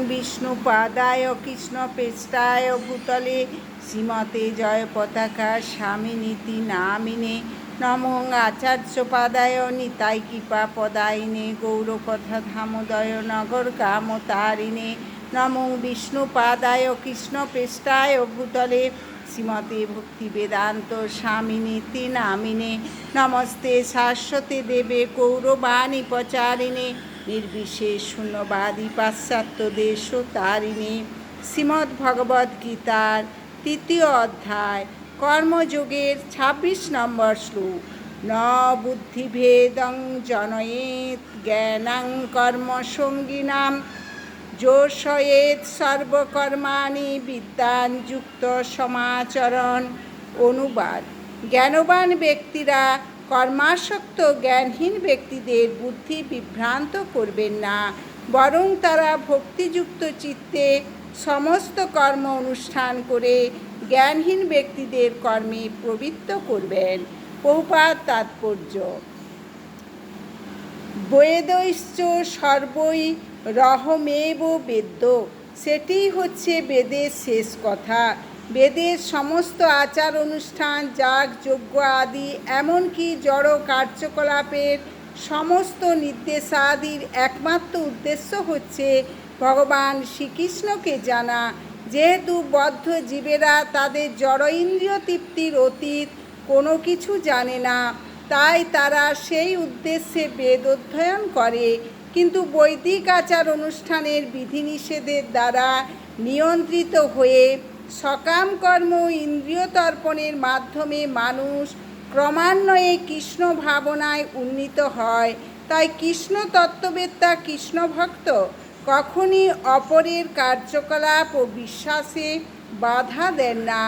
বিষ্ণুপাদায় কৃষ্ণপৃষ্ঠায় ভূতলে শ্রীমতে জয় পতাকা স্বামিনীতি নামিনে নমো আচার্যপাদায় নিতাই কৃপা পদায়িনে গৌরকথা ধামোদয় নগর কামতারিণে নমো বিষ্ণুপাদায় কৃষ্ণপৃষ্ঠায় ভূতলে শ্রীমতে ভক্তি বেদান্ত স্বামিনীতি নামিনে নমস্তে শাশ্বতে দেবে কৌরবাণী প্রচারিণে নির্বিশেষ শূন্যবাদী পাশ্চাত্য দেশ তারিণী। শ্রীমদ্ভগবদ্গীতার 3য় অধ্যায় কর্মযোগের 26 নম্বর শ্লোক। ন বুদ্ধিভেদং জনয়েত জ্ঞানাং কর্মসঙ্গিনাং যোষয়েত সর্বকর্মাণি বিদ্যান যুক্ত সমাচরণ। অনুবাদ: জ্ঞানবান ব্যক্তিরা কর্মাসক্ত জ্ঞানহীন ব্যক্তিদের বুদ্ধি বিভ্রান্ত করবেন না, বরং তারা ভক্তিযুক্ত চিত্তে সমস্ত কর্ম অনুষ্ঠান করে জ্ঞানহীন ব্যক্তিদের কর্মে প্রবৃত্ত করবেন। প্রভুপাদ তাৎপর্য: বেদৈশ্চ সর্বৈ রহমেব বেদ্য, সেটি হচ্ছে বেদের শেষ কথা। বেদের সমস্ত আচার অনুষ্ঠান, যাগ যজ্ঞ আদি এমনকি জড় কার্যকলাপের সমস্ত নির্দেশাদির একমাত্র উদ্দেশ্য হচ্ছে ভগবান শ্রীকৃষ্ণকে জানা। যেহেতু বদ্ধ জীবেরা তাদের জড় ইন্দ্রিয় তৃপ্তির অতীত কোনো কিছু জানে না, তাই তারা সেই উদ্দেশ্যে বেদ অধ্যয়ন করে। কিন্তু বৈদিক আচার অনুষ্ঠানের বিধিনিষেধের দ্বারা নিয়ন্ত্রিত হয়ে সকাম কর্ম ইন্দ্রিয় তর্পণের মাধ্যমে মানুষ ক্রমান্বয়ে কৃষ্ণ ভাবনায় উন্নীত হয়। তাই কৃষ্ণ তত্ত্ববেত্তা কৃষ্ণ ভক্ত কখনই অপরের কার্যকলাপ ও বিশ্বাসে বাধা দেন না।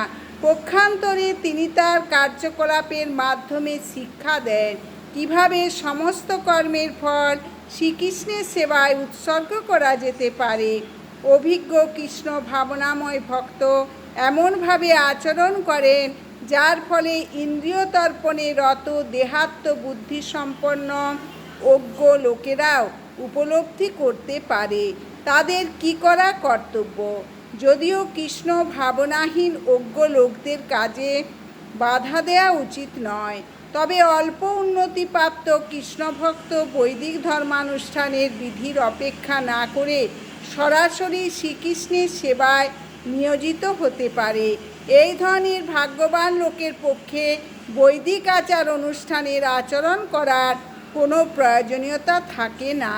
পক্ষান্তরে তিনি তার কার্যকলাপের মাধ্যমে শিক্ষা দেন কিভাবে সমস্ত কর্মের ফল শ্রীকৃষ্ণের সেবায় উৎসর্গ করা যেতে পারে। অভিজ্ঞ কৃষ্ণ ভাবনাময় ভক্ত এমনভাবে আচরণ করেন যার ফলে ইন্দ্রিয় তর্পণে রত দেহাত্ম বুদ্ধিসম্পন্ন অজ্ঞ লোকেরাও উপলব্ধি করতে পারে তাদের কি করা কর্তব্য। যদিও কৃষ্ণ ভাবনাহীন অজ্ঞ লোকদের কাজে বাধা দেওয়া উচিত নয়, তবে অল্প উন্নতিপ্রাপ্ত কৃষ্ণভক্ত বৈদিক ধর্মানুষ্ঠানের বিধির অপেক্ষা না করে সরাসরি শ্রীকৃষ্ণের সেবায় নিয়োজিত হতে পারে। এই ধরনের ভাগ্যবান লোকের পক্ষে বৈদিক আচার অনুষ্ঠানের আচরণ করার কোনো প্রয়োজনীয়তা থাকে না।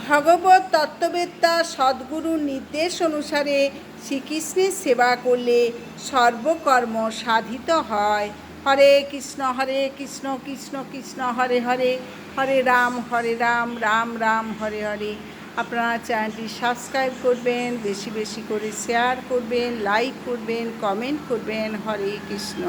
ভগবত তত্ত্ববেত্তা সদ্গুরুর নির্দেশ অনুসারে শ্রীকৃষ্ণের সেবা করলে সর্বকর্ম সাধিত হয়। হরে কৃষ্ণ কৃষ্ণ কৃষ্ণ হরে হরে, হরে রাম রাম রাম হরে হরে। আপনারা চ্যানেলটি সাবস্ক্রাইব করবেন, বেশি বেশি করে শেয়ার করবেন, লাইক করবেন, কমেন্ট করবেন। হরে কৃষ্ণ।